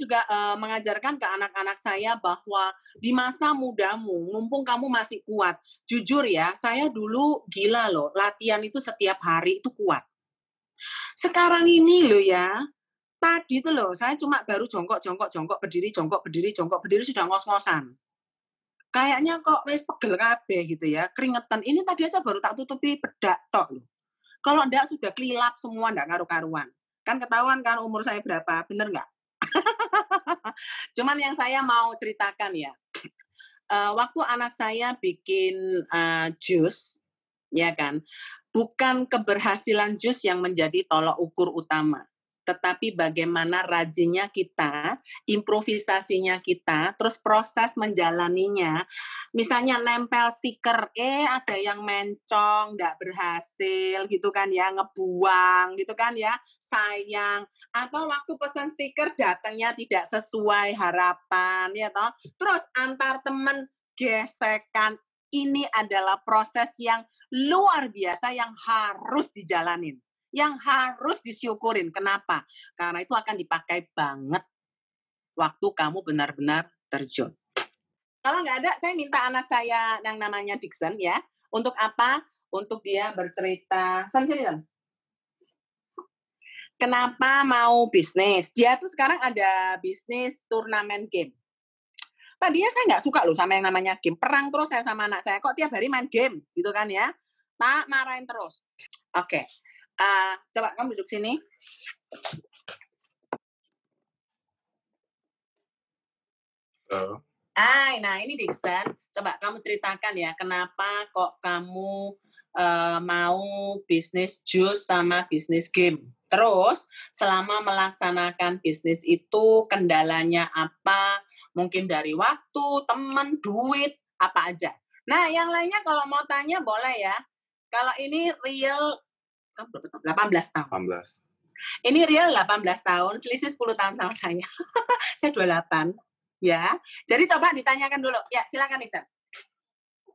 juga mengajarkan ke anak-anak saya bahwa di masa mudamu, mumpung kamu masih kuat, jujur ya, saya dulu gila loh, latihan itu setiap hari itu kuat. Sekarang ini loh ya, tadi tuh loh, saya cuma baru jongkok, berdiri, sudah ngos-ngosan. Kayaknya kok wis pegel kabeh gitu ya, keringetan. Ini tadi aja baru tak tutupi bedak tok loh. Kalau enggak sudah kelilap semua, enggak karu-karuan. Kan ketahuan kan umur saya berapa, bener nggak? Cuman yang saya mau ceritakan ya, waktu anak saya bikin jus, ya kan, bukan keberhasilan jus yang menjadi tolok ukur utama, tetapi bagaimana rajinnya kita, improvisasinya kita, terus proses menjalaninya. Misalnya nempel stiker, ada yang mencong, nggak berhasil, gitu kan ya, ngebuang, gitu kan ya, sayang. Atau waktu pesan stiker datangnya tidak sesuai harapan, ya toh. Terus antar teman gesekan, ini adalah proses yang luar biasa yang harus dijalanin, yang harus disyukurin. Kenapa? Karena itu akan dipakai banget waktu kamu benar-benar terjun. Kalau nggak ada, saya minta anak saya yang namanya Dixon ya. Untuk apa? Untuk dia bercerita. San. Kenapa mau bisnis? Dia tuh sekarang ada bisnis turnamen game. Tadinya saya nggak suka loh sama yang namanya game. Perang terus saya sama anak saya. Kok tiap hari main game? Gitu kan ya. Tak marahin terus. Oke. Coba kamu duduk sini. Nah ini Dixon. Coba kamu ceritakan ya. Kenapa kok kamu mau bisnis jus sama bisnis game? Terus, selama melaksanakan bisnis itu, kendalanya apa? Mungkin dari waktu, teman, duit, apa aja. Nah, yang lainnya kalau mau tanya boleh ya. Kalau ini real, 18 tahun. 18. Ini real 18 tahun, selisih 10 tahun sama saya. Saya 28. Ya, jadi coba ditanyakan dulu. Ya, silakan Iksan.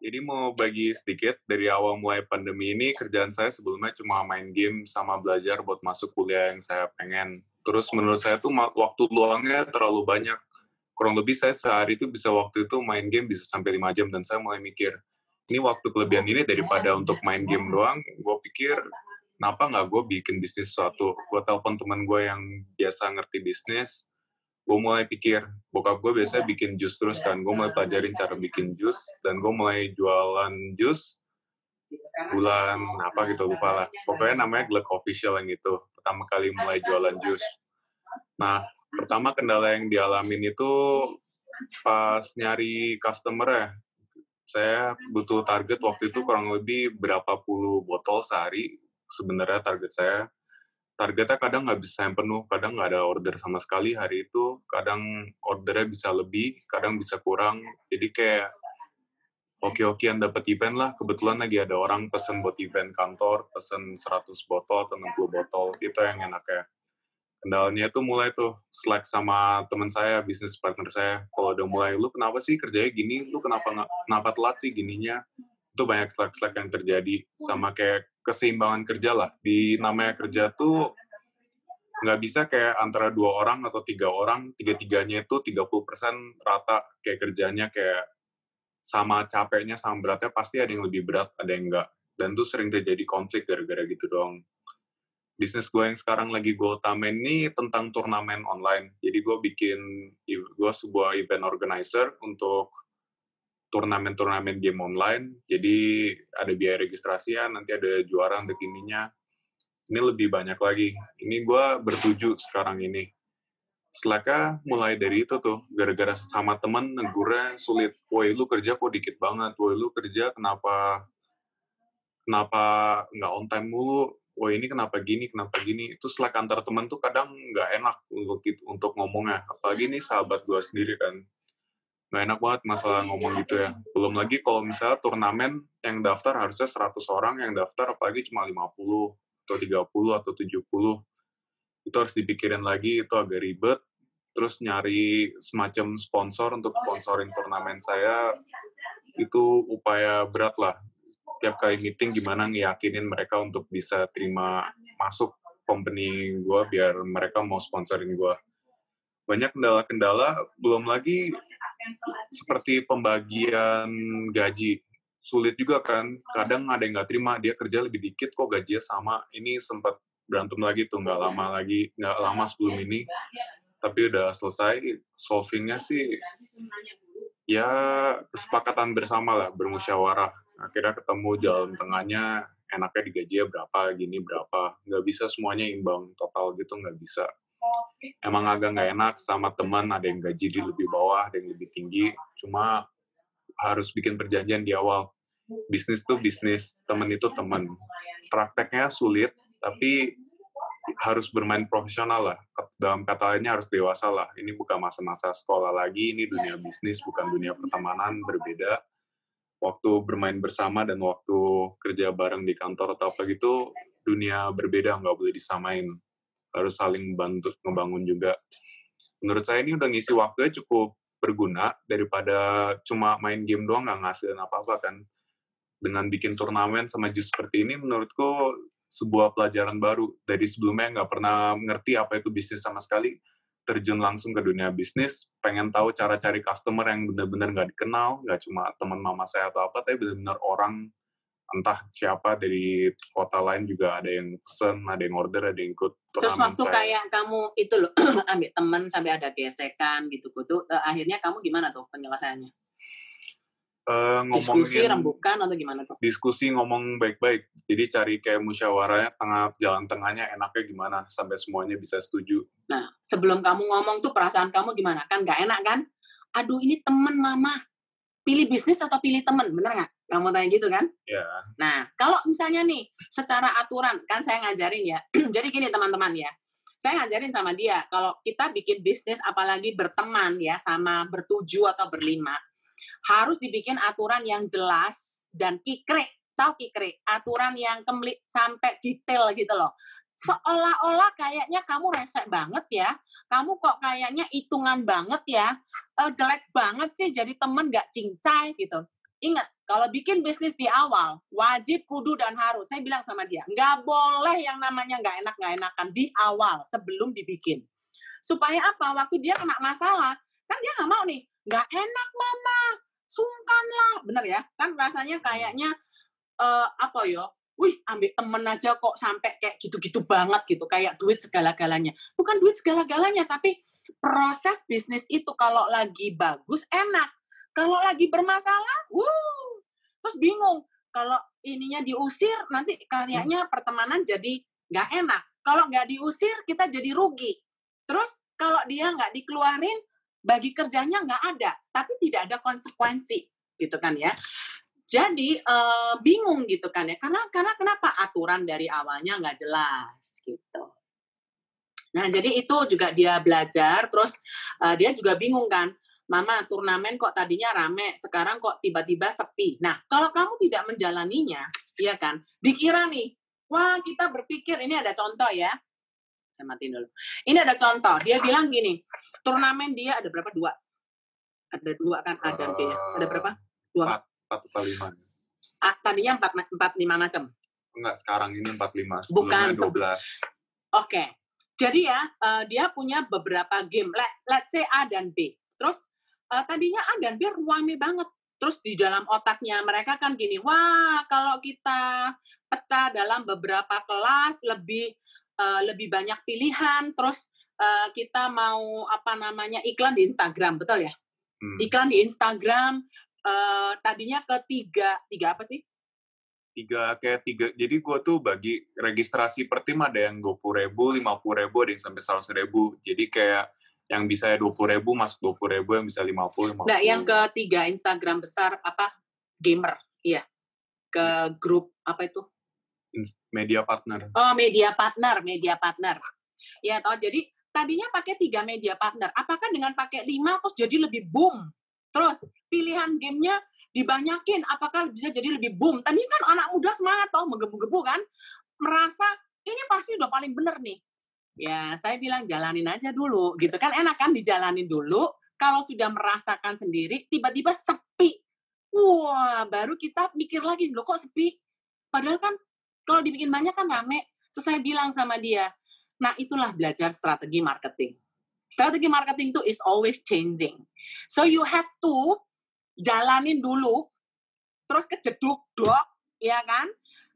Jadi mau bagi sedikit, dari awal mulai pandemi ini, kerjaan saya sebelumnya cuma main game sama belajar buat masuk kuliah yang saya pengen. Terus menurut saya tuh waktu luangnya terlalu banyak. Kurang lebih saya sehari itu bisa waktu itu main game bisa sampai 5 jam, dan saya mulai mikir, ini waktu kelebihan ini daripada untuk main game doang, gue pikir, kenapa nggak gue bikin bisnis suatu? Gue telepon teman gue yang biasa ngerti bisnis, gue mulai pikir, bokap gue biasanya bikin jus terus kan, gue mulai pelajarin cara bikin jus, dan gue mulai jualan jus bulan apa gitu, lupa lah. Pokoknya namanya Glad Official yang itu, pertama kali mulai jualan jus. Nah, pertama kendala yang dialamin itu pas nyari customer ya, saya butuh target waktu itu kurang lebih berapa puluh botol sehari, sebenarnya target saya. Targetnya kadang nggak bisa yang penuh, kadang nggak ada order sama sekali hari itu, kadang ordernya bisa lebih, kadang bisa kurang. Jadi kayak oke-okean dapat event lah, kebetulan lagi ada orang pesen buat event kantor, pesen 100 botol atau 60 botol, itu yang enak ya. Kendalanya tuh mulai tuh Slack sama teman saya, bisnis partner saya. Kalau udah mulai, lu kenapa sih kerjanya gini, lu kenapa telat sih gininya? Itu banyak Slack yang terjadi, sama kayak keseimbangan kerja lah. Di namanya kerja tuh nggak bisa kayak antara 2 orang atau 3 orang, tiga-tiganya itu 30% rata kayak kerjanya, kayak sama capeknya, sama beratnya, pasti ada yang lebih berat, ada yang enggak. Dan tuh sering terjadi konflik gara-gara gitu doang. Bisnis gue yang sekarang lagi gue utamain ini tentang turnamen online. Jadi gue sebuah event organizer untuk turnamen game online. Jadi ada biaya registrasian, nanti ada juara untuk ininya. Ini lebih banyak lagi. Ini gue bertuju sekarang ini. Slack-nya mulai dari itu tuh, gara-gara sama temen negurnya sulit. Woi, lu kerja kok dikit banget. Woi, lu kerja kenapa nggak on time mulu? Woi, ini kenapa gini? Itu Slack antar temen tuh kadang nggak enak untuk ngomongnya. Apalagi nih sahabat gue sendiri kan. Nggak enak banget masalah ngomong gitu ya. Belum lagi kalau misalnya turnamen yang daftar harusnya 100 orang, yang daftar apalagi cuma 50 atau 30 atau 70. Itu harus dipikirin lagi, itu agak ribet. Terus nyari semacam sponsor untuk sponsorin turnamen saya, itu upaya berat lah. Tiap kali meeting gimana ngeyakinin mereka untuk bisa terima masuk company gue biar mereka mau sponsorin gue. banyak kendala-kendala, belum lagi seperti pembagian gaji. Sulit juga kan, kadang ada yang nggak terima, dia kerja lebih dikit kok gajinya sama. Ini sempat berantem lagi tuh, nggak lama sebelum ini, tapi udah selesai. Solvingnya sih, ya kesepakatan bersama lah, bermusyawarah. Akhirnya ketemu jalan tengahnya, enaknya digajinya berapa, gini berapa. Nggak bisa semuanya imbang total gitu, nggak bisa. Emang agak nggak enak sama teman, ada yang gaji di lebih bawah, ada yang lebih tinggi. Cuma harus bikin perjanjian di awal. Bisnis tuh bisnis, teman itu teman. Prakteknya sulit, tapi harus bermain profesional lah. Dalam kata lainnya harus dewasa lah. Ini bukan masa-masa sekolah lagi, ini dunia bisnis, bukan dunia pertemanan, berbeda. Waktu bermain bersama dan waktu kerja bareng di kantor atau apa gitu, dunia berbeda, nggak boleh disamain. Harus saling bantu, ngebangun juga. Menurut saya ini udah ngisi waktunya cukup berguna, daripada cuma main game doang nggak ngasilin apa-apa kan. Dengan bikin turnamen sama JUS seperti ini, menurutku sebuah pelajaran baru. Dari sebelumnya nggak pernah ngerti apa itu bisnis sama sekali, terjun langsung ke dunia bisnis, pengen tahu cara cari customer yang benar-benar nggak dikenal, nggak cuma teman mama saya atau apa, tapi benar-benar orang, entah siapa dari kota lain juga ada yang pesen, ada yang order, ada yang ikut turnamen. Terus waktu kayak kamu itu loh, ambil teman sampai ada gesekan gitu-gitu, akhirnya kamu gimana tuh penyelesaiannya? Diskusi, rembukan, atau gimana tuh? Diskusi, ngomong baik-baik. Jadi cari kayak musyawarahnya, jalan tengahnya enaknya gimana, sampai semuanya bisa setuju. Nah, sebelum kamu ngomong tuh perasaan kamu gimana? Kan nggak enak kan? Aduh, ini temen mama. Pilih bisnis atau pilih temen, bener nggak? Kamu tanya gitu kan? Ya. Nah, kalau misalnya nih, secara aturan, kan saya ngajarin ya. Jadi gini teman-teman ya. Saya ngajarin sama dia, kalau kita bikin bisnis, apalagi berteman ya, sama bertujuh atau berlima, harus dibikin aturan yang jelas dan kikrik. Tahu kikrik? Aturan yang komplit sampai detail gitu loh. Seolah-olah kayaknya kamu resek banget ya. Kamu kok kayaknya hitungan banget ya. Jelek banget sih jadi temen gak cincai gitu. Ingat, kalau bikin bisnis di awal, wajib, kudu, dan harus. Saya bilang sama dia, nggak boleh yang namanya nggak enakan di awal sebelum dibikin. Supaya apa? Waktu dia kena masalah, kan dia nggak mau nih, nggak enak mama, sungkan lah, bener ya? Kan rasanya kayaknya apa ya? Wih, ambil temen aja kok sampai kayak gitu-gitu banget gitu, kayak duit segala-galanya. Bukan duit segala-galanya, tapi proses bisnis itu kalau lagi bagus enak. Kalau lagi bermasalah, terus bingung. Kalau ininya diusir, nanti kayaknya pertemanan jadi nggak enak. Kalau nggak diusir, kita jadi rugi. Terus kalau dia nggak dikeluarin, bagi kerjanya nggak ada, tapi tidak ada konsekuensi, gitu kan ya. Jadi bingung gitu kan ya, karena kenapa aturan dari awalnya nggak jelas gitu. Nah jadi itu juga dia belajar, terus dia juga bingung kan, mama turnamen kok tadinya rame, sekarang kok tiba-tiba sepi. Nah kalau kamu tidak menjalaninya, ya kan, dikira nih, wah kita berpikir, ini ada contoh ya, saya matiin dulu. Ini ada contoh, dia bilang gini, turnamen dia ada berapa? Ada dua kan, A dan B ya. Ada berapa? 4 atau 5. Tadinya 4-5 macam. Enggak, sekarang ini 45. Sebelumnya 12. Oke. Jadi ya, dia punya beberapa game. Let's say A dan B. Terus tadinya A dan B rame banget. Terus di dalam otaknya mereka kan gini, wah kalau kita pecah dalam beberapa kelas, lebih banyak pilihan, terus kita mau iklan di Instagram, betul ya? Iklan di Instagram, tadinya tiga apa sih? Tiga. Jadi gue tuh bagi registrasi per tim ada yang 20.000, 50.000, ada yang sampai 100.000. Jadi kayak yang bisa 20.000 masuk 20.000, yang bisa 50. Nah, yang ketiga Instagram besar apa? Gamer, iya. Ke grup apa itu? Media partner. Oh, media partner. Ya, toh jadi tadinya pakai 3 media partner. Apakah dengan pakai 5 terus jadi lebih boom? Terus pilihan gamenya dibanyakin, apakah bisa jadi lebih boom? Tadi kan anak muda semangat toh, menggebu-gebu kan, merasa ini pasti udah paling bener nih. Ya, saya bilang jalanin aja dulu, gitu kan, enak kan dijalanin dulu. Kalau sudah merasakan sendiri, tiba-tiba sepi. Wah, baru kita mikir lagi, loh kok sepi? Padahal kan kalau dibikin banyak kan rame. Terus saya bilang sama dia, nah itulah belajar strategi marketing. Strategi marketing itu is always changing. So you have to jalanin dulu, terus kejeduk, dok, ya kan?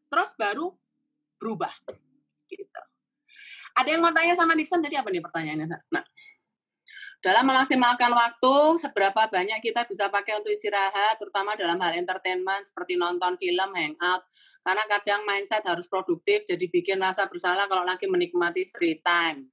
Terus baru berubah. Gitu. Ada yang mau tanya sama Dixon, jadi apa nih pertanyaannya? Nah, dalam memaksimalkan waktu, seberapa banyak kita bisa pakai untuk istirahat, terutama dalam hal entertainment, seperti nonton film, hangout. Karena kadang mindset harus produktif, jadi bikin rasa bersalah kalau lagi menikmati free time.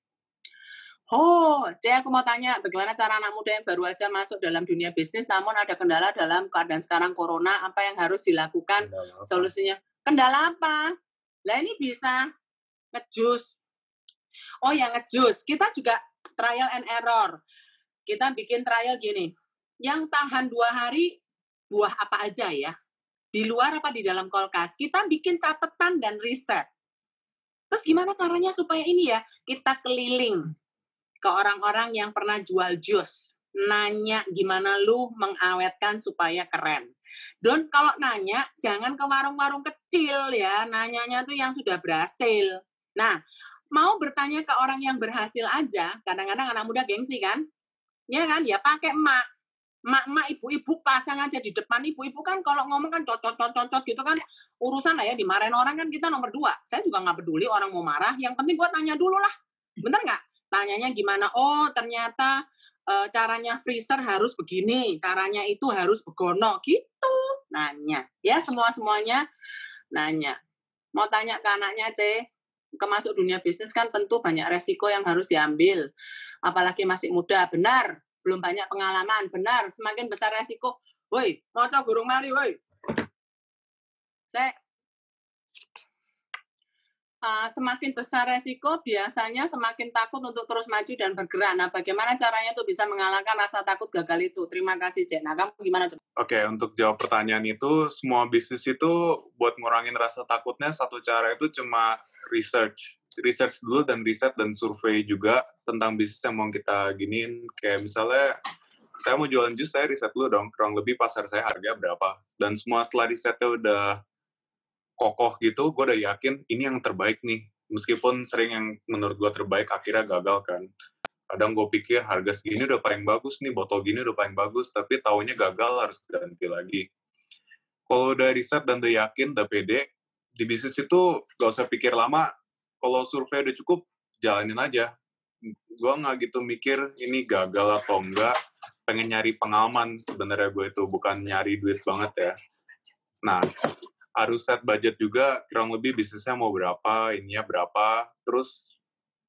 Oh, aku mau tanya, bagaimana cara anak muda yang baru aja masuk dalam dunia bisnis, namun ada kendala dalam keadaan sekarang corona, apa yang harus dilakukan? Solusinya, kendala apa? Lah ini bisa ngejus. Oh ya, ngejus. Kita juga trial and error. Kita bikin trial gini, yang tahan 2 hari, buah apa aja ya? Di luar apa di dalam kulkas? Kita bikin catatan dan riset. Terus gimana caranya supaya ini ya, kita keliling ke orang-orang yang pernah jual jus. Nanya gimana lu mengawetkan supaya keren. Dan kalau nanya, jangan ke warung-warung kecil ya. Nanyanya tuh yang sudah berhasil. Nah, mau bertanya ke orang yang berhasil aja, kadang-kadang anak muda gengsi kan? Ya kan? Ya pakai emak. Emak-emak, ibu-ibu pasang aja di depan. Ibu-ibu kan kalau ngomong kan cocot gitu kan. Urusan lah ya, dimarahin orang kan kita nomor 2. Saya juga nggak peduli orang mau marah. Yang penting gue tanya dulu lah. Bener nggak? Tanyanya gimana? Oh, ternyata caranya freezer harus begini, caranya itu harus begono, gitu. Nanya. Ya, semuanya nanya. Mau tanya ke anaknya, masuk dunia bisnis kan tentu banyak resiko yang harus diambil. Apalagi masih muda, benar. Belum banyak pengalaman, benar. Semakin besar resiko. Woi, moco gurung mari, woi. Semakin besar resiko, biasanya semakin takut untuk terus maju dan bergerak. Nah, bagaimana caranya tuh bisa mengalahkan rasa takut gagal itu? Terima kasih, Cek. Nah, kamu gimana? Oke, untuk jawab pertanyaan itu, semua bisnis itu buat ngurangin rasa takutnya, satu cara itu cuma research. Research dulu dan riset dan survei juga tentang bisnis yang mau kita giniin. Kayak misalnya, saya mau jualan jus, saya riset dulu dong, kurang lebih pasar saya harga berapa. Dan semua setelah risetnya udah kokoh gitu, gue udah yakin ini yang terbaik nih. Meskipun sering yang menurut gue terbaik, akhirnya gagal kan. Kadang gue pikir harga segini udah paling bagus nih, botol gini udah paling bagus, tapi taunya gagal harus ganti lagi. Kalau udah riset dan udah yakin, udah pede, di bisnis itu gak usah pikir lama, kalau survei udah cukup, jalanin aja. Gue nggak gitu mikir ini gagal atau enggak, pengen nyari pengalaman sebenarnya gue itu, bukan nyari duit banget ya. Nah, harus set budget juga, kurang lebih bisnisnya mau berapa, ininya berapa, terus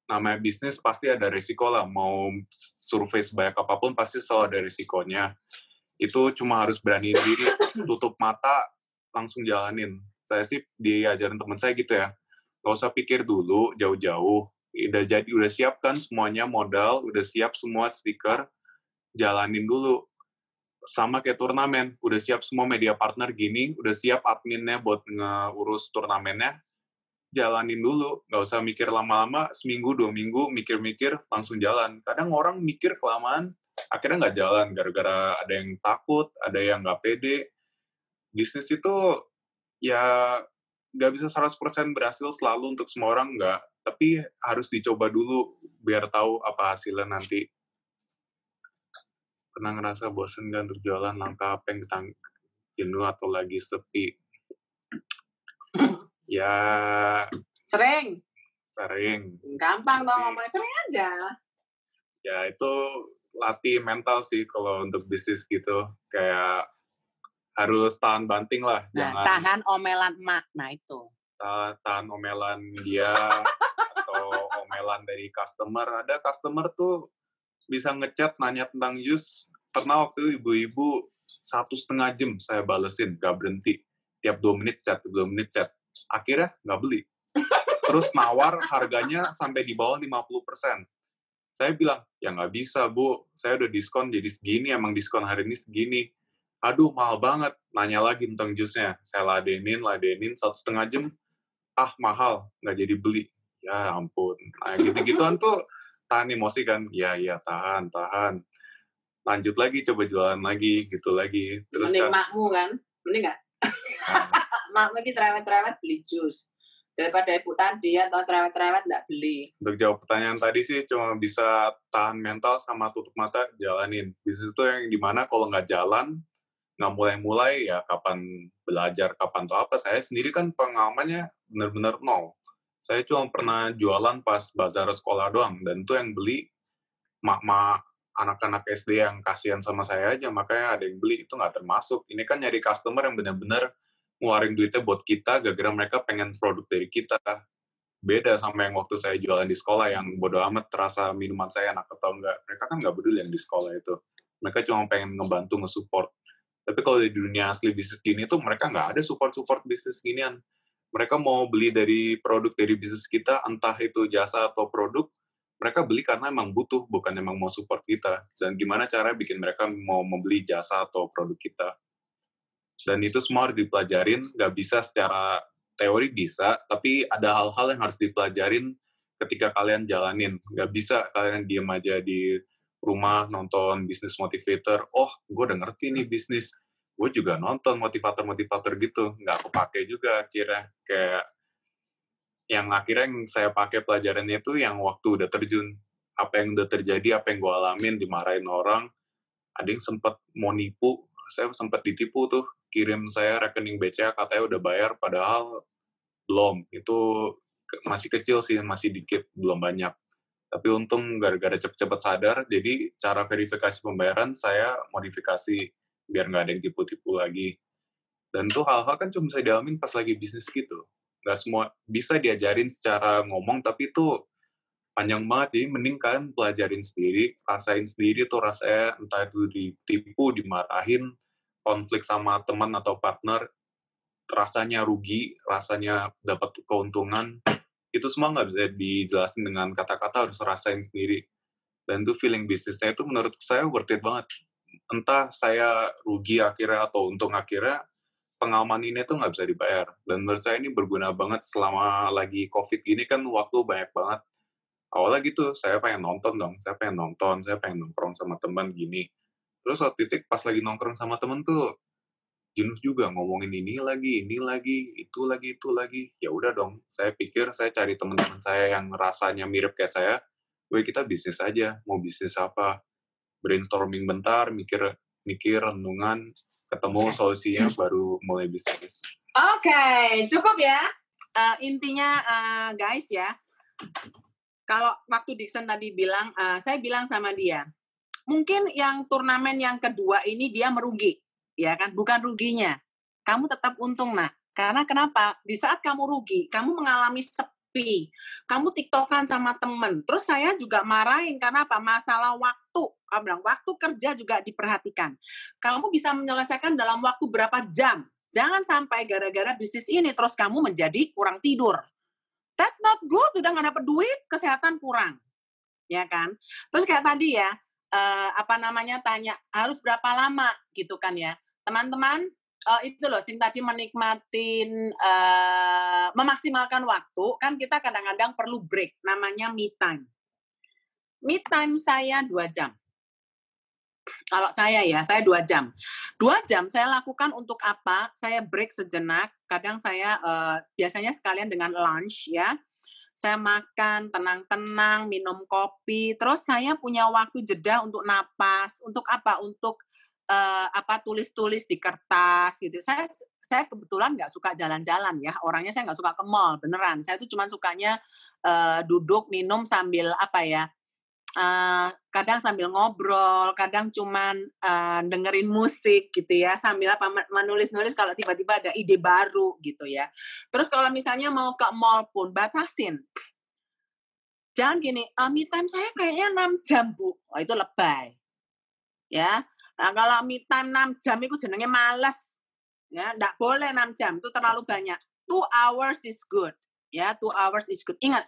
namanya bisnis pasti ada risiko lah, mau survei sebanyak apapun pasti selalu ada risikonya. Itu cuma harus berani diri, tutup mata, langsung jalanin. Saya sih diajarin teman saya gitu ya, gak usah pikir dulu jauh-jauh, udah siap kan semuanya, modal, udah siap semua stiker, jalanin dulu. Sama kayak turnamen, udah siap semua media partner gini, udah siap adminnya buat ngurus turnamennya, jalanin dulu, nggak usah mikir lama-lama, seminggu, 2 minggu, mikir-mikir, langsung jalan. Kadang orang mikir kelamaan, akhirnya nggak jalan, gara-gara ada yang takut, ada yang nggak pede. Bisnis itu, ya nggak bisa 100% berhasil selalu untuk semua orang, nggak. Tapi harus dicoba dulu, biar tahu apa hasilnya nanti. Pernah ngerasa bosen nggak untuk jualan, langkah apa yang jenuh atau lagi sepi? Ya, Sering. Gampang Gampang dong ngomongnya, sering aja. Ya, itu latih mental sih kalau untuk bisnis gitu. Kayak harus tahan banting lah. Nah, tahan omelan emak. Nah, itu. Tahan omelan dia atau omelan dari customer. Ada customer tuh bisa ngechat nanya tentang jus. Pernah waktu itu ibu-ibu 1,5 jam saya balesin, gak berhenti. Tiap 2 menit chat. Akhirnya nggak beli. Terus nawar harganya sampai di bawah 50%. Saya bilang, ya nggak bisa, Bu. Saya udah diskon jadi segini, emang diskon hari ini segini. Aduh, mahal banget. Nanya lagi tentang jusnya. Saya ladenin 1,5 jam. Ah, mahal. Nggak jadi beli. Ya ampun. Nah, gitu-gituan tuh tahan emosi kan. Ya, tahan. Lanjut lagi, coba jualan lagi, gitu lagi. Terus mending makmu kan? Mending nggak? Mak lagi cerewet-cerewet beli jus. daripada ibu tadi atau cerewet-cerewet nggak beli. Untuk jawab pertanyaan tadi sih cuma bisa tahan mental sama tutup mata jalanin. Bisnis itu yang dimana kalau nggak jalan, nggak mulai-mulai, ya kapan belajar, kapan atau apa. Saya sendiri kan pengalamannya benar-benar nol. Saya cuma pernah jualan pas bazar sekolah doang, dan itu yang beli mak-mak anak-anak SD yang kasihan sama saya aja, makanya ada yang beli, itu nggak termasuk. Ini kan nyari customer yang benar-benar ngeluarin duitnya buat kita, gara-gara mereka pengen produk dari kita. Beda sama yang waktu saya jualan di sekolah, yang bodo amat terasa minuman saya enak atau enggak. Mereka kan nggak peduli yang di sekolah itu. Mereka cuma pengen ngebantu, nge-support. Tapi kalau di dunia asli bisnis gini tuh, mereka nggak ada support-support bisnis ginian. Mereka mau beli dari produk dari bisnis kita, entah itu jasa atau produk, mereka beli karena emang butuh, bukan emang mau support kita. Dan gimana cara bikin mereka mau membeli jasa atau produk kita. Dan itu semua harus dipelajarin, nggak bisa secara teori bisa, tapi ada hal-hal yang harus dipelajarin ketika kalian jalanin. Nggak bisa kalian diem aja di rumah nonton bisnis motivator, oh gue udah ngerti nih bisnis, gue juga nonton motivator-motivator gitu, nggak kepake juga akhirnya. Kayak yang akhirnya yang saya pakai pelajarannya itu yang waktu udah terjun, apa yang udah terjadi, apa yang gue alamin, dimarahin orang, ada yang sempat mau nipu, saya sempat ditipu tuh, kirim saya rekening BCA katanya udah bayar, padahal belum, itu masih kecil sih, masih dikit, belum banyak. Tapi untung gara-gara cepet-cepet sadar, jadi cara verifikasi pembayaran saya modifikasi biar nggak ada yang tipu-tipu lagi. Dan tuh hal-hal kan cuma bisa dialamin pas lagi bisnis gitu. Nggak semua bisa diajarin secara ngomong, tapi itu panjang banget, jadi mending kalian pelajarin sendiri, rasain sendiri tuh rasanya, entah itu ditipu, dimarahin, konflik sama teman atau partner, rasanya rugi, rasanya dapat keuntungan, itu semua nggak bisa dijelasin dengan kata-kata, harus rasain sendiri. Dan itu feeling bisnisnya itu menurut saya worth it banget. Entah saya rugi akhirnya atau untung akhirnya, pengalaman ini tuh nggak bisa dibayar. Dan menurut saya ini berguna banget selama lagi COVID gini kan waktu banyak banget. Awalnya gitu, saya pengen nonton dong, saya pengen nongkrong sama teman gini. Terus suatu titik pas lagi nongkrong sama temen tuh, jenuh juga ngomongin ini lagi, itu lagi, itu lagi. Ya udah dong, saya pikir saya cari teman-teman saya yang rasanya mirip kayak saya, "Weh, kita bisnis aja, mau bisnis apa?" Brainstorming bentar, mikir mikir, renungan, ketemu solusinya, baru mulai bisnis. Oke, cukup ya. Intinya guys ya, kalau waktu Dixon tadi bilang, saya bilang sama dia, mungkin yang turnamen yang kedua ini dia merugi, ya kan? Bukan ruginya, kamu tetap untung, Nak. Karena kenapa? Di saat kamu rugi, kamu mengalami sepi, kamu tiktokan sama temen. Terus saya juga marahin, karena apa? Masalah waktu. Kamu bilang, waktu kerja juga diperhatikan. Kamu bisa menyelesaikan dalam waktu berapa jam. Jangan sampai gara-gara bisnis ini, terus kamu menjadi kurang tidur. That's not good, udah nggak dapet duit, kesehatan kurang. Ya kan? Terus kayak tadi ya, tanya, harus berapa lama gitu kan ya. Teman-teman, itu loh, Sim tadi menikmatin, memaksimalkan waktu, kan kita kadang-kadang perlu break, namanya me time. Me time saya 2 jam. Kalau saya ya, saya 2 jam. 2 jam saya lakukan untuk apa? Saya break sejenak, kadang saya, biasanya sekalian dengan lunch ya. Saya makan tenang-tenang, minum kopi, terus saya punya waktu jeda untuk napas, untuk apa? Untuk tulis-tulis di kertas gitu. Saya kebetulan nggak suka jalan-jalan ya, orangnya saya nggak suka ke mall, beneran. Saya tuh cuman sukanya duduk minum sambil kadang sambil ngobrol, kadang cuman dengerin musik gitu ya, sambil menulis-nulis kalau tiba-tiba ada ide baru gitu ya. Terus kalau misalnya mau ke mall pun batasin. Jangan gini, me time saya kayaknya 6 jam, Bu. Oh, itu lebay. Ya. Nah, kalau me time 6 jam itu jenenge males. Ya, enggak boleh 6 jam, itu terlalu banyak. 2 hours is good. Ya, 2 hours is good. Ingat,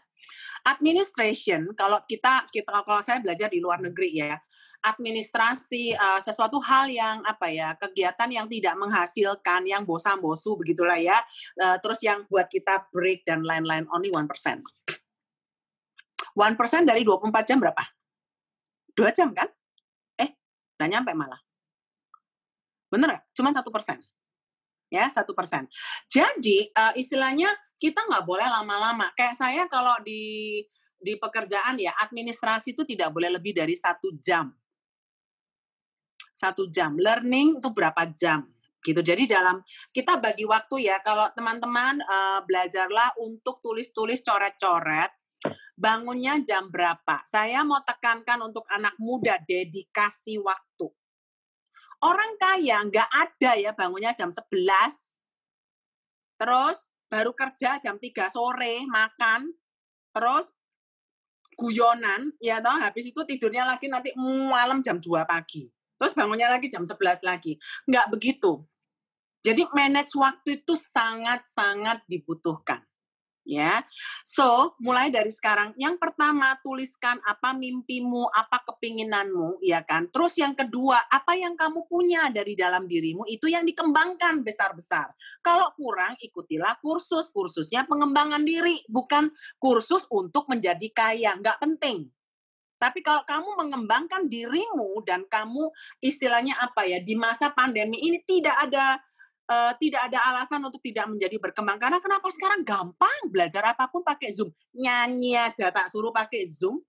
administration kalau kalau saya belajar di luar negeri ya, administrasi sesuatu hal yang kegiatan yang tidak menghasilkan, yang bosan-bosu begitulah ya. Terus yang buat kita break dan lain-lain, only 1%. 1% dari 24 jam berapa? 2 jam kan? Nggak nyampe malah. Bener nggak? Cuma 1%. Ya, 1%. Jadi, istilahnya kita nggak boleh lama-lama. Kayak saya kalau di pekerjaan ya, administrasi itu tidak boleh lebih dari 1 jam. 1 jam. Learning itu berapa jam? Gitu. Jadi kita bagi waktu ya, kalau teman-teman belajarlah untuk tulis-tulis, coret-coret, bangunnya jam berapa. Saya mau tekankan untuk anak muda, dedikasi waktu. Orang kaya nggak ada ya bangunnya jam 11, terus baru kerja jam 3 sore, makan, terus guyonan, ya toh, habis itu tidurnya lagi nanti malam jam 2 pagi. Terus bangunnya lagi jam 11 lagi. Nggak begitu. Jadi manage waktu itu sangat-sangat dibutuhkan. Ya. So, mulai dari sekarang, yang pertama tuliskan apa mimpimu, apa kepinginanmu, ya kan? Terus yang kedua, apa yang kamu punya dari dalam dirimu, itu yang dikembangkan besar-besar. Kalau kurang, ikutilah kursus. Kursusnya pengembangan diri, bukan kursus untuk menjadi kaya, nggak penting. Tapi kalau kamu mengembangkan dirimu dan kamu istilahnya apa ya, di masa pandemi ini tidak ada alasan untuk tidak menjadi berkembang. Karena kenapa sekarang gampang belajar apapun pakai Zoom. Nyanyi aja tak suruh pakai Zoom.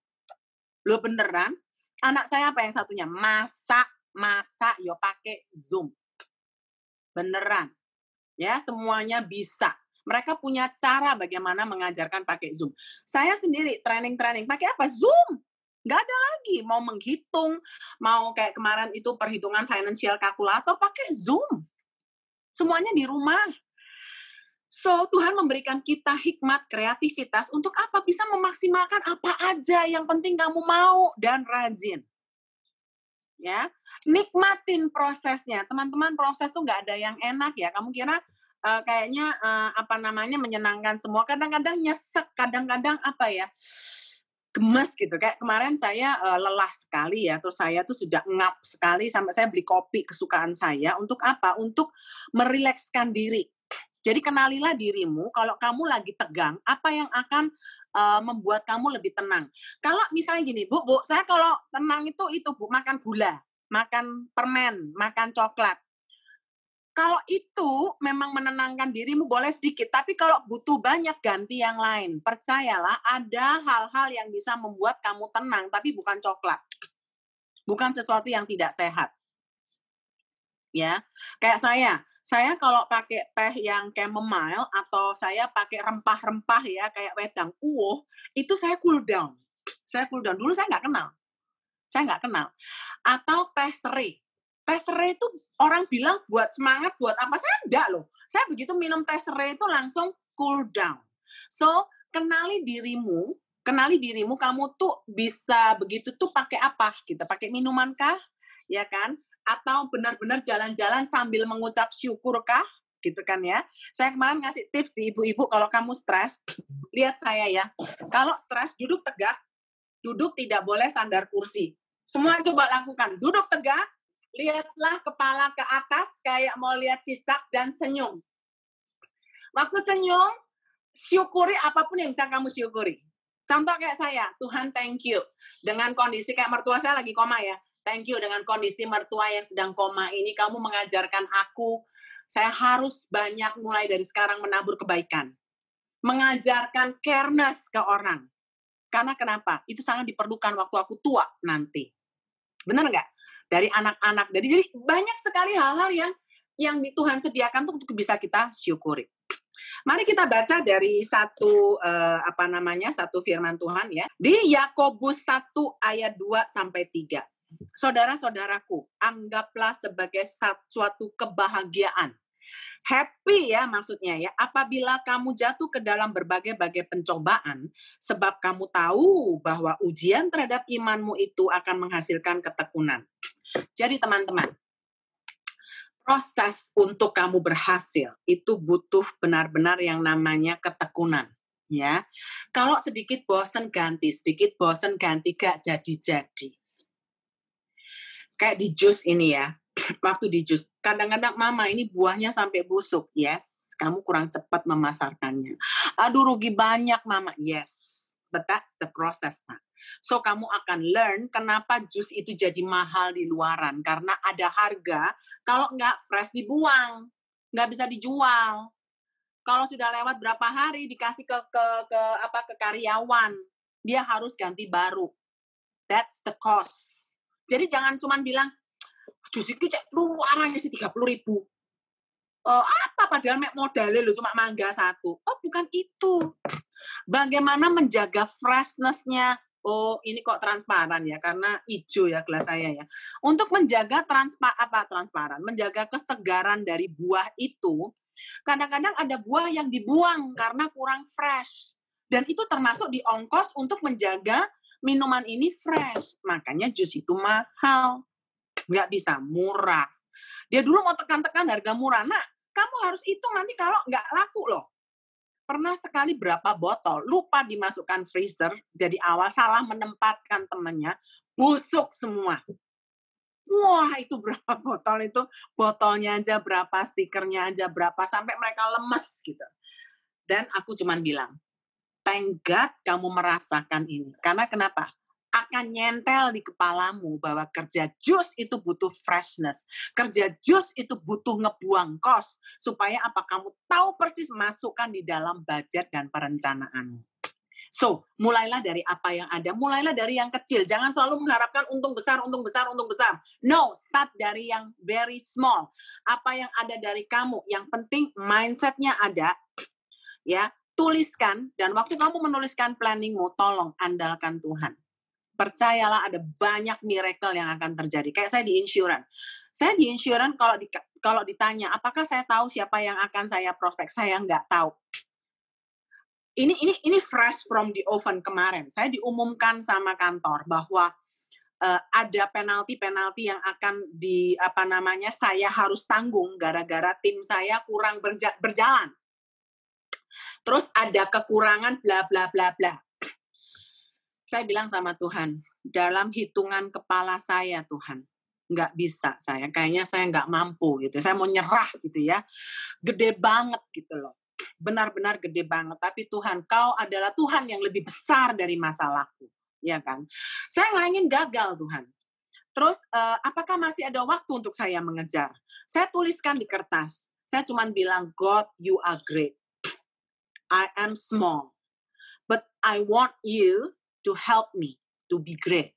Lo beneran? Anak saya apa yang satunya? Masak yo pakai Zoom. Beneran. Ya, semuanya bisa. Mereka punya cara bagaimana mengajarkan pakai Zoom. Saya sendiri training pakai apa? Zoom. Nggak ada lagi mau menghitung, mau kayak kemarin itu perhitungan financial kalkulator pakai Zoom. Semuanya di rumah. So, Tuhan memberikan kita hikmat, kreativitas untuk apa? Bisa memaksimalkan apa aja. Yang penting kamu mau dan rajin. Ya, nikmatin prosesnya. Teman-teman, proses tuh nggak ada yang enak ya. Kamu kira kayaknya menyenangkan semua. Kadang-kadang nyesek, kadang-kadang gemes gitu. Kayak kemarin saya lelah sekali ya, terus saya tuh sudah ngap sekali sampai saya beli kopi kesukaan saya. Untuk apa? Untuk merilekskan diri. Jadi kenalilah dirimu, kalau kamu lagi tegang, apa yang akan membuat kamu lebih tenang. Kalau misalnya gini, Bu, saya kalau tenang itu Bu, makan gula, makan permen, makan coklat. Kalau itu memang menenangkan dirimu boleh sedikit, tapi kalau butuh banyak ganti yang lain. Percayalah ada hal-hal yang bisa membuat kamu tenang, tapi bukan coklat. Bukan sesuatu yang tidak sehat. Ya, kayak saya kalau pakai teh yang chamomile atau saya pakai rempah-rempah ya kayak wedang uwoh, itu saya cool down. Saya cool down. Dulu saya nggak kenal. Atau teh serai. Teh serai itu orang bilang buat semangat, buat apa? Saya enggak loh. Saya begitu minum teh serai itu langsung cool down. So, kenali dirimu, kamu tuh bisa begitu tuh pakai apa? Gitu, pakai minuman kah? Ya kan? Atau benar-benar jalan-jalan sambil mengucap syukur kah? Gitu kan ya. Saya kemarin ngasih tips di ibu-ibu, kalau kamu stres, lihat saya ya. Kalau stres, duduk tegak, duduk tidak boleh sandar kursi. Semua coba lakukan. Duduk tegak, lihatlah kepala ke atas kayak mau lihat cicak dan senyum. Waktu senyum, syukuri apapun yang bisa kamu syukuri. Contoh kayak saya, Tuhan thank you. Dengan kondisi kayak mertua saya lagi koma ya. Thank you dengan kondisi mertua yang sedang koma ini, kamu mengajarkan aku, saya harus banyak mulai dari sekarang menabur kebaikan. Mengajarkan careness ke orang. Karena kenapa? Itu sangat diperlukan waktu aku tua nanti. Benar nggak? Dari anak-anak. Jadi banyak sekali hal-hal yang Tuhan sediakan untuk bisa kita syukuri. Mari kita baca dari satu firman Tuhan ya. Di Yakobus 1 ayat 2 sampai 3. Saudara-saudaraku, anggaplah sebagai suatu kebahagiaan. Happy ya maksudnya ya, apabila kamu jatuh ke dalam berbagai-bagai pencobaan, sebab kamu tahu bahwa ujian terhadap imanmu itu akan menghasilkan ketekunan. Jadi teman-teman, proses untuk kamu berhasil itu butuh benar-benar yang namanya ketekunan. Ya, kalau sedikit bosan ganti, gak jadi-jadi. Kayak di jus ini ya, waktu di jus, kadang-kadang mama ini buahnya sampai busuk. Yes, kamu kurang cepat memasarkannya. Aduh rugi banyak mama. Yes, but that's the process. Nah. So kamu akan learn kenapa jus itu jadi mahal di luaran. Karena ada harga, kalau nggak fresh dibuang, nggak bisa dijual. Kalau sudah lewat berapa hari dikasih ke karyawan, dia harus ganti baru. That's the cost. Jadi jangan cuma bilang, jus itu cek luarnya sih 30.000. Apa padahal modalnya lo cuma mangga 1. Oh, bukan itu. Bagaimana menjaga freshness-nya? Oh, ini kok transparan ya, karena hijau ya gelas saya ya. Untuk menjaga transparan, menjaga kesegaran dari buah itu, kadang-kadang ada buah yang dibuang karena kurang fresh. Dan itu termasuk di ongkos untuk menjaga minuman ini fresh. Makanya jus itu mahal. Nggak bisa murah. Dia dulu mau tekan-tekan harga murah. Nah, kamu harus hitung nanti kalau nggak laku loh. Pernah sekali berapa botol, lupa dimasukkan freezer, dari awal salah menempatkan temannya, busuk semua. Wah, itu berapa botol itu? Botolnya aja berapa, stikernya aja berapa, sampai mereka lemes gitu. Dan aku cuman bilang, thank God kamu merasakan ini. Karena kenapa? Akan nyentel di kepalamu bahwa kerja jus itu butuh freshness. Kerja jus itu butuh ngebuang kos. Supaya apa? Kamu tahu persis masukkan di dalam budget dan perencanaanmu. So, mulailah dari apa yang ada. Mulailah dari yang kecil. Jangan selalu mengharapkan untung besar, untung besar, untung besar. No, start dari yang very small. Apa yang ada dari kamu. Yang penting mindset-nya ada. Ya, tuliskan. Dan waktu kamu menuliskan planningmu, tolong andalkan Tuhan. Percayalah ada banyak miracle yang akan terjadi. Kayak saya di insurance. Saya di insurance kalau ditanya, apakah saya tahu siapa yang akan saya prospek? Saya nggak tahu. Ini fresh from the oven kemarin. Saya diumumkan sama kantor bahwa ada penalti yang akan saya harus tanggung gara-gara tim saya kurang berjalan. Terus ada kekurangan bla bla bla bla. Saya bilang sama Tuhan, dalam hitungan kepala saya Tuhan, nggak bisa saya, kayaknya saya nggak mampu gitu, saya mau nyerah gitu ya, gede banget gitu loh, benar-benar gede banget, tapi Tuhan, Kau adalah Tuhan yang lebih besar dari masalahku, ya kan? Saya nggak ingin gagal Tuhan. Terus, apakah masih ada waktu untuk saya mengejar? Saya tuliskan di kertas, saya cuma bilang, God, you are great, I am small, but I want you to help me to be great.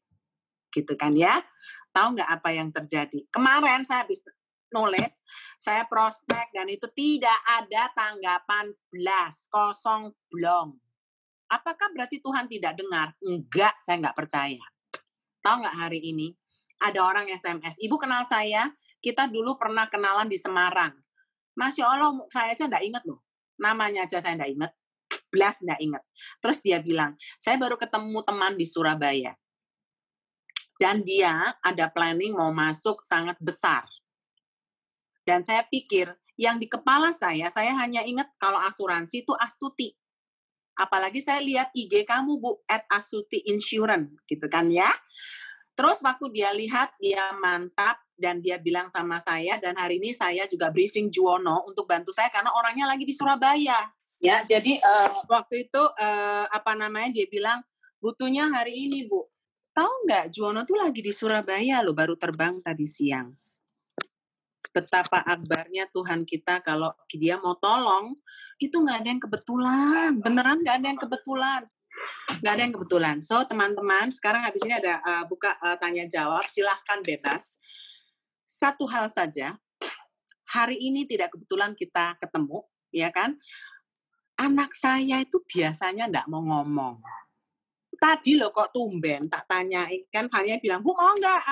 Gitu kan ya. Tahu nggak apa yang terjadi? Kemarin saya habis nulis, saya prospek dan itu tidak ada tanggapan blast, kosong blong. Apakah berarti Tuhan tidak dengar? Enggak, saya nggak percaya. Tahu nggak hari ini? Ada orang SMS, Ibu kenal saya, kita dulu pernah kenalan di Semarang. Masya Allah, saya aja nggak inget loh. Namanya aja saya nggak inget. Blas nggak inget. Terus dia bilang, saya baru ketemu teman di Surabaya. Dan dia ada planning mau masuk sangat besar. Dan saya pikir, yang di kepala saya hanya ingat kalau asuransi itu Astuti. Apalagi saya lihat IG kamu, Bu, @astuti-insurance, gitu kan ya. Terus waktu dia lihat, dia mantap, dan dia bilang sama saya, dan hari ini saya juga briefing Juwono untuk bantu saya, karena orangnya lagi di Surabaya. Ya, jadi waktu itu dia bilang butuhnya hari ini, Bu. Tahu nggak, Juwono tuh lagi di Surabaya loh, baru terbang tadi siang. Betapa akbarnya Tuhan kita kalau dia mau tolong, itu nggak ada yang kebetulan. Beneran nggak ada yang kebetulan. Nggak ada yang kebetulan. So, teman-teman, sekarang habis ini ada buka tanya jawab, silahkan bebas. Satu hal saja, hari ini tidak kebetulan kita ketemu, ya kan? Anak saya itu biasanya enggak mau ngomong. Tadi loh kok tumben, tak tanyain, kan hanya bilang, Bu mau enggak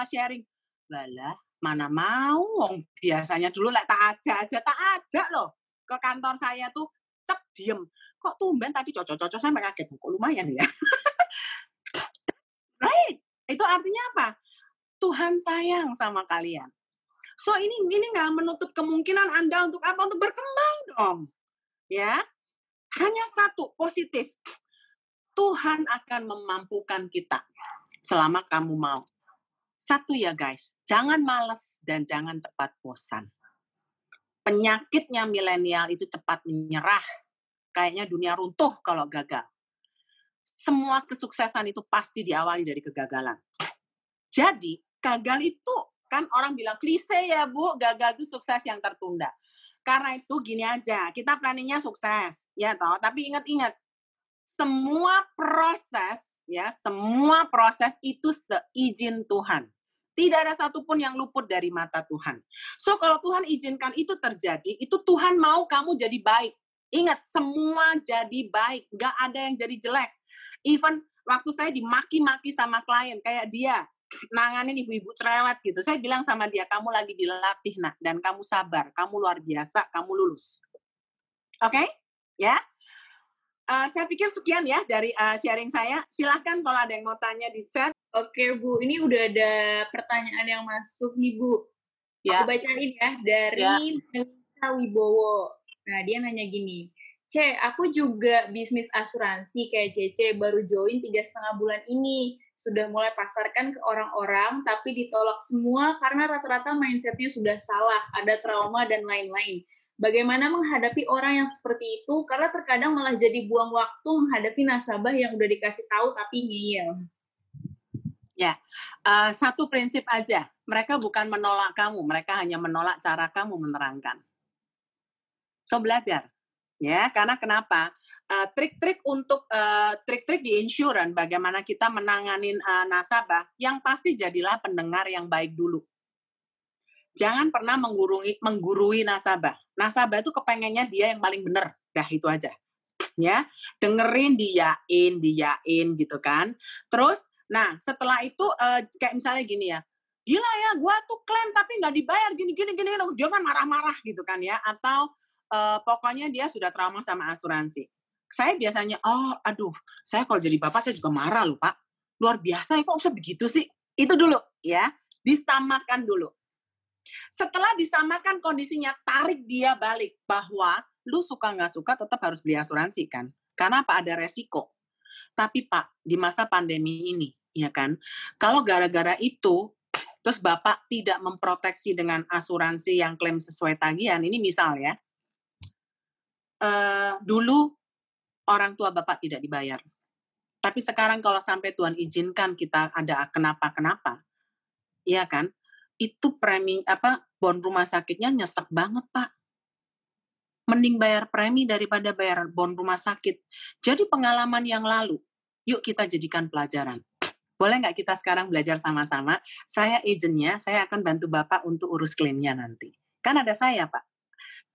sharing? Walah, mana mau, biasanya dulu tak ajak loh ke kantor saya tuh, cep diem. Kok tumben tadi cocok-cocok, saya kaget, kok lumayan ya. Right, itu artinya apa? Tuhan sayang sama kalian. So ini nggak menutup kemungkinan Anda untuk apa? Untuk berkembang dong. Ya, hanya satu positif. Tuhan akan memampukan kita selama kamu mau. Satu ya guys, jangan malas dan jangan cepat bosan. Penyakitnya milenial itu cepat menyerah. Kayaknya dunia runtuh kalau gagal. Semua kesuksesan itu pasti diawali dari kegagalan. Jadi, gagal itu kan orang bilang klise ya Bu, gagal itu sukses yang tertunda. Karena itu gini aja, kita planningnya sukses, ya toh. Tapi ingat-ingat, semua proses itu seizin Tuhan. Tidak ada satupun yang luput dari mata Tuhan. So, kalau Tuhan izinkan itu terjadi, itu Tuhan mau kamu jadi baik. Ingat, semua jadi baik. Nggak ada yang jadi jelek. Even waktu saya dimaki-maki sama klien, kayak dia, nanganin ibu-ibu cerewet gitu. Saya bilang sama dia, kamu lagi dilatih, nak, dan kamu sabar. Kamu luar biasa, kamu lulus. Oke? Ya? Saya pikir sekian ya dari sharing saya. Silahkan kalau ada yang mau tanya di chat. Oke, Bu. Ini udah ada pertanyaan yang masuk nih, Bu. Ya. Aku bacain ya, dari Melisa Wibowo. Nah, dia nanya gini, aku juga bisnis asuransi kayak Cece, baru join 3,5 bulan ini. Sudah mulai pasarkan ke orang-orang, tapi ditolak semua karena rata-rata mindsetnya sudah salah, ada trauma dan lain-lain. Bagaimana menghadapi orang yang seperti itu? Karena terkadang malah jadi buang waktu menghadapi nasabah yang udah dikasih tahu tapi ngeyel. Ya, satu prinsip aja. Mereka bukan menolak kamu, mereka hanya menolak cara kamu menerangkan. So, belajar. Ya, karena kenapa? Trik-trik di insurance, bagaimana kita menanganin nasabah, yang pasti jadilah pendengar yang baik dulu. Jangan pernah menggurui nasabah. Nasabah itu kepengennya dia yang paling benar. Dah, itu aja. Ya, dengerin, diyain gitu kan. Terus, nah, setelah itu kayak misalnya gini ya, gila ya, gue tuh klaim tapi nggak dibayar, gini, jangan marah-marah gitu kan ya, atau pokoknya dia sudah trauma sama asuransi. Saya biasanya, aduh, saya kalau jadi bapak saya juga marah loh Pak, luar biasa ya, kok bisa begitu sih? Itu dulu ya, disamakan dulu. Setelah disamakan kondisinya, tarik dia balik bahwa lu suka nggak suka tetap harus beli asuransi kan, karena apa? Ada resiko. Tapi Pak, di masa pandemi ini, ya kan, kalau gara-gara itu, terus Bapak tidak memproteksi dengan asuransi yang klaim sesuai tagihan, ini misal ya, dulu orang tua Bapak tidak dibayar. Tapi sekarang kalau sampai Tuhan izinkan kita ada kenapa-kenapa, ya kan, itu premi bon rumah sakitnya nyesek banget Pak. Mending bayar premi daripada bayar bon rumah sakit. Jadi pengalaman yang lalu, yuk kita jadikan pelajaran. Boleh nggak kita sekarang belajar sama-sama? Saya agentnya, saya akan bantu Bapak untuk urus klaimnya nanti. Kan ada saya Pak.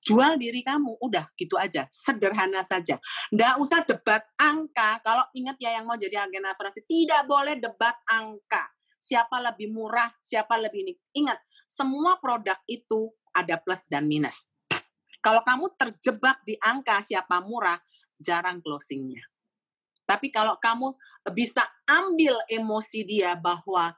Jual diri kamu, udah gitu aja, sederhana saja. Nggak usah debat angka, kalau ingat ya yang mau jadi agen asuransi, tidak boleh debat angka. Siapa lebih murah, siapa lebih ini. Ingat, semua produk itu ada plus dan minus. Kalau kamu terjebak di angka siapa murah, jarang closingnya. Tapi kalau kamu bisa ambil emosi dia bahwa,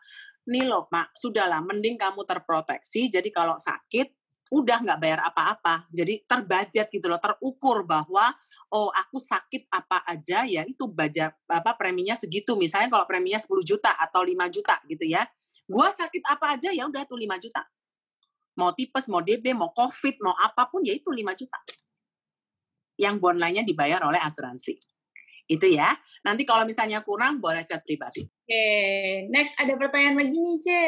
nih loh Pak, sudahlah, mending kamu terproteksi, jadi kalau sakit, udah nggak bayar apa-apa. Jadi terbudget gitu loh, terukur bahwa, oh aku sakit apa aja, ya itu budget, preminya segitu. Misalnya kalau preminya 10 juta atau 5 juta gitu ya. Gua sakit apa aja, ya udah tuh 5 juta. Mau tipes, mau DB, mau COVID, mau apapun, ya itu 5 juta. Yang bond lainnya dibayar oleh asuransi. Itu ya. Nanti kalau misalnya kurang, boleh chat pribadi. Oke, next ada pertanyaan lagi nih, Ce.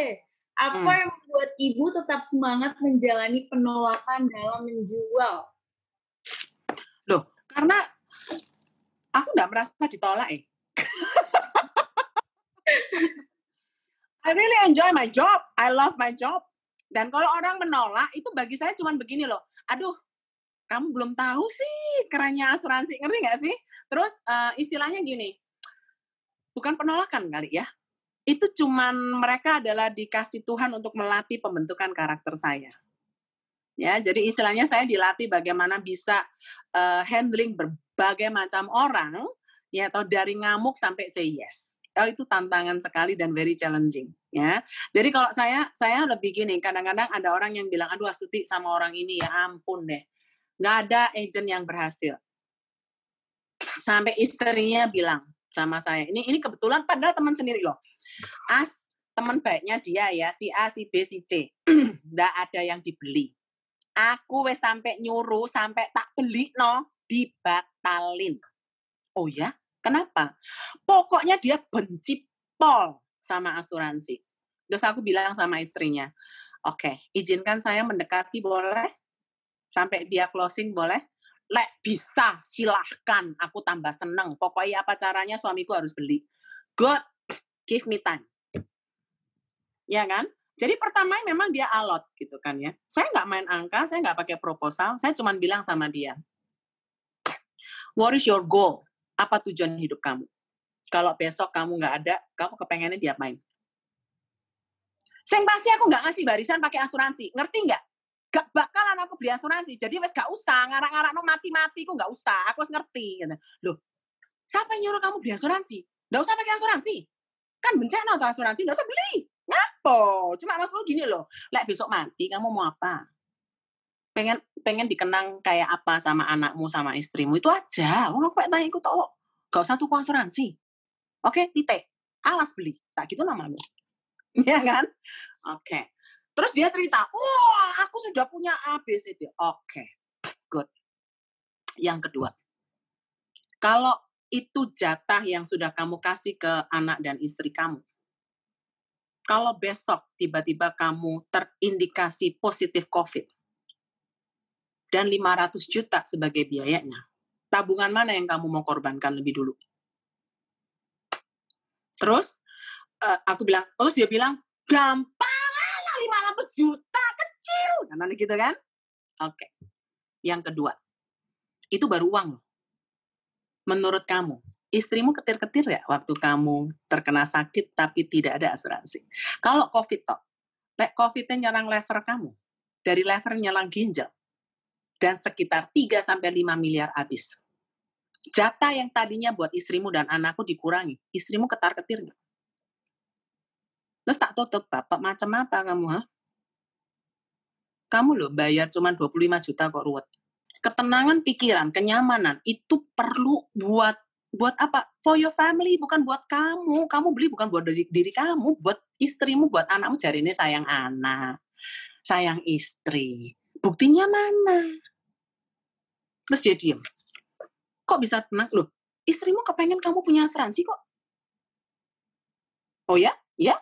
Apa yang membuat Ibu tetap semangat menjalani penolakan dalam menjual? Loh, karena aku nggak merasa ditolak I really enjoy my job. I love my job. Dan kalau orang menolak, itu bagi saya cuma begini loh. Aduh, kamu belum tahu sih kerennya asuransi. Ngerti nggak sih? Terus istilahnya gini, bukan penolakan kali ya. Itu cuman mereka adalah dikasih Tuhan untuk melatih pembentukan karakter saya. Ya, jadi istilahnya saya dilatih bagaimana bisa handling berbagai macam orang, ya, atau dari ngamuk sampai say yes. Itu tantangan sekali dan very challenging, ya. Jadi kalau saya lebih gini, kadang-kadang ada orang yang bilang, aduh Astuti sama orang ini ya ampun deh, nggak ada agent yang berhasil. Sampai istrinya bilang sama saya, ini kebetulan padahal teman sendiri loh, teman baiknya dia ya, si A, si B, si C, nggak ada yang dibeli. Aku wes sampai nyuruh, sampai tak beli dibatalin. Oh ya? Kenapa? Pokoknya dia benci pol sama asuransi. Terus aku bilang sama istrinya, oke, izinkan saya mendekati boleh? Sampai dia closing boleh? Lek bisa, silahkan. Aku tambah seneng. Pokoknya apa caranya suamiku harus beli. Good, give me time. Ya kan? Jadi pertama memang dia alot gitu kan ya. Saya nggak main angka, saya nggak pakai proposal. Saya cuma bilang sama dia, what is your goal? Apa tujuan hidup kamu? Kalau besok kamu nggak ada, kamu kepengennya diapain? Yang pasti aku nggak ngasih barisan pakai asuransi. Ngerti nggak? Gak bakalan aku beli asuransi. Jadi wes gak usah ngarak-ngarak no mati-mati, aku nggak usah. Aku harus ngerti. Gitu. Loh, siapa yang nyuruh kamu beli asuransi? Nggak usah pakai asuransi. Kan bencana atau asuransi, nggak usah beli. Ngapo? Cuma maksud lu gini loh. Lek besok mati, kamu mau apa? Pengen dikenang kayak apa sama anakmu, sama istrimu. Itu aja. Aku tanya ikut tolong. Gak usah tuku asuransi. Oke, titik. Awas beli. Tak gitu namanya. Ya kan? Oke. Terus dia cerita, wah aku sudah punya A, B, C, D. Oke, good. Yang kedua, kalau itu jatah yang sudah kamu kasih ke anak dan istri kamu, kalau besok tiba-tiba kamu terindikasi positif COVID, dan 500 juta sebagai biayanya, tabungan mana yang kamu mau korbankan lebih dulu? Terus, terus dia bilang, gampang lah 500 juta, kecil. Karena gitu kan? Oke. Yang kedua, itu baru uang loh. Menurut kamu, istrimu ketir-ketir ya waktu kamu terkena sakit tapi tidak ada asuransi? Kalau COVID toh, COVID-nya nyerang lever kamu, dari lever nyerang ginjal, dan sekitar 3-5 miliar habis. Jatah yang tadinya buat istrimu dan anakku dikurangi, istrimu ketar-ketir nggak? Terus tak tutup, bapak macam apa kamu? Ha? Kamu loh bayar cuma 25 juta kok ruwet. Ketenangan pikiran, kenyamanan, itu perlu buat apa? For your family, bukan buat kamu. Kamu beli bukan buat diri kamu, buat istrimu, buat anakmu. Jari ini sayang anak, sayang istri. Buktinya mana? Terus dia diem. Kok bisa tenang? Loh, istrimu kepengen kamu punya asuransi kok. Oh ya? Ya?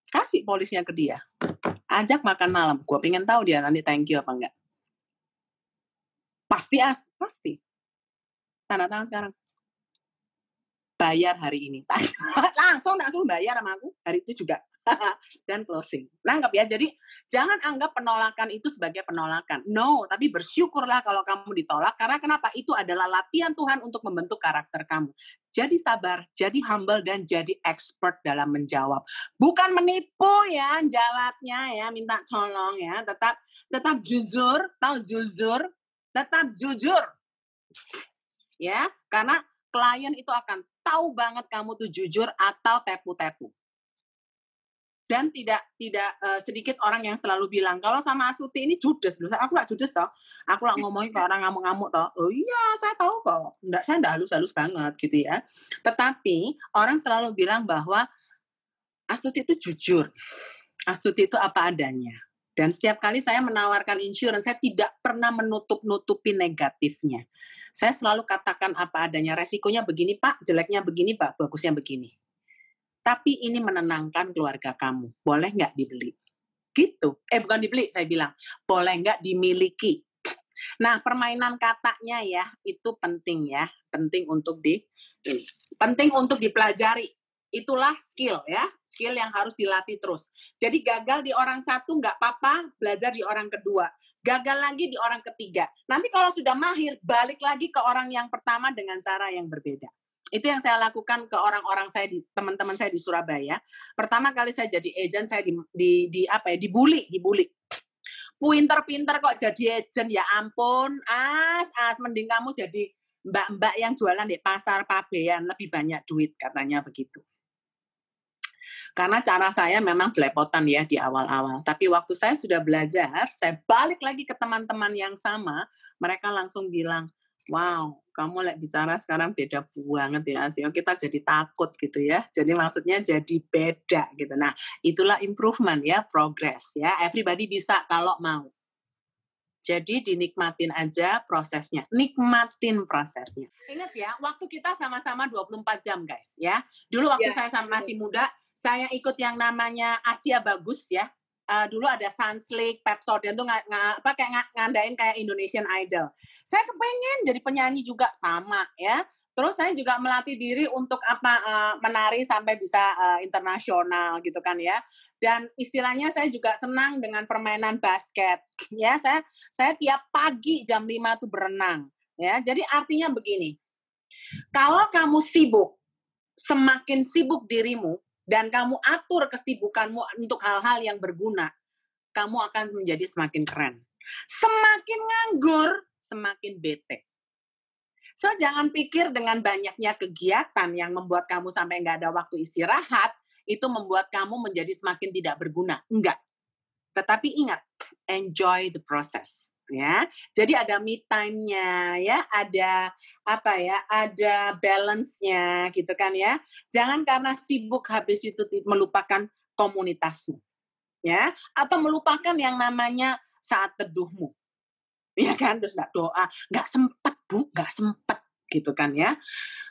Kasih polisnya ke dia. Ajak makan malam. Gue pengen tahu dia nanti thank you apa enggak. Pasti. Tanda tangan sekarang. Bayar hari ini. Langsung bayar sama aku. Hari itu juga. Dan closing. Nangkep ya. Jadi jangan anggap penolakan itu sebagai penolakan. No, tapi bersyukurlah kalau kamu ditolak. Karena kenapa? Itu adalah latihan Tuhan untuk membentuk karakter kamu. Jadi sabar, jadi humble, dan jadi expert dalam menjawab. Bukan menipu ya jawabnya ya. Minta tolong ya. Tetap jujur. Tahu jujur? Tetap jujur. Ya, karena klien itu akan tahu banget kamu tuh jujur atau tepu-tepu. Dan tidak sedikit orang yang selalu bilang, kalau sama Astuti ini judes. Aku nggak judes toh. Aku nggak ngomongin ke orang ngamuk-ngamuk toh. Oh iya, saya tahu kok. Saya nggak halus-halus banget gitu ya. Tetapi orang selalu bilang bahwa Astuti itu jujur. Astuti itu apa adanya. Dan setiap kali saya menawarkan insurance, saya tidak pernah menutup-nutupi negatifnya. Saya selalu katakan apa adanya. Resikonya begini Pak, jeleknya begini Pak, bagusnya begini. Tapi ini menenangkan keluarga kamu. Boleh nggak dibeli? Gitu. Bukan dibeli, saya bilang. Boleh nggak dimiliki? Nah, permainan katanya ya, itu penting ya. Penting untuk dipelajari. Itulah skill ya. Skill yang harus dilatih terus. Jadi gagal di orang satu nggak apa-apa, belajar di orang kedua. Gagal lagi di orang ketiga. Nanti kalau sudah mahir, balik lagi ke orang yang pertama dengan cara yang berbeda. Itu yang saya lakukan ke orang-orang saya, teman-teman saya di Surabaya. Pertama kali saya jadi agent, saya dibully. Pinter-pinter kok jadi agent, ya ampun, mending kamu jadi mbak-mbak yang jualan di pasar Pabean, lebih banyak duit, katanya begitu. Karena cara saya memang belepotan ya di awal-awal. Tapi waktu saya sudah belajar, saya balik lagi ke teman-teman yang sama, mereka langsung bilang, wow, kamu bicara sekarang beda banget ya, Asio. Kita jadi takut gitu ya. Jadi maksudnya jadi beda gitu. Nah, itulah improvement ya, progress ya. Everybody bisa kalau mau. Jadi dinikmatin aja prosesnya. Nikmatin prosesnya. Ingat ya, waktu kita sama-sama 24 jam guys ya. Dulu waktu saya masih muda, saya ikut yang namanya Asia Bagus ya. dulu ada Sunslick, Pepsodent tuh kayak ngandain kayak Indonesian Idol. Saya kepengen jadi penyanyi juga sama ya. Terus saya juga melatih diri untuk menari sampai bisa internasional gitu kan ya. Dan istilahnya saya juga senang dengan permainan basket. Ya, saya tiap pagi jam 5 tuh berenang. Ya, jadi artinya begini. Kalau kamu sibuk, semakin sibuk dirimu, dan kamu atur kesibukanmu untuk hal-hal yang berguna, kamu akan menjadi semakin keren. Semakin nganggur, semakin bete. So, jangan pikir dengan banyaknya kegiatan yang membuat kamu sampai nggak ada waktu istirahat, itu membuat kamu menjadi semakin tidak berguna. Enggak. Tetapi ingat, enjoy the process. Ya, jadi ada me time-nya, ya, ada ada balance-nya, gitu kan ya. Jangan karena sibuk habis itu melupakan komunitasmu, ya, atau melupakan yang namanya saat teduhmu, ya kan, terus nggak doa, nggak sempet Bu, nggak sempet, gitu kan ya.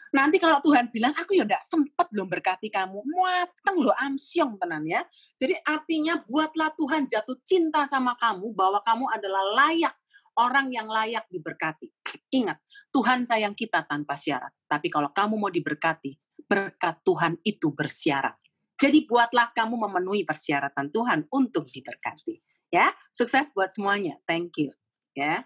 Nanti kalau Tuhan bilang, aku ya nggak sempet loh berkati kamu, muateng loh amsyong tenan ya. Jadi artinya buatlah Tuhan jatuh cinta sama kamu, bahwa kamu adalah layak, orang yang layak diberkati. Ingat, Tuhan sayang kita tanpa syarat. Tapi kalau kamu mau diberkati, berkat Tuhan itu bersyarat. Jadi buatlah kamu memenuhi persyaratan Tuhan untuk diberkati. Ya, sukses buat semuanya. Thank you. Ya.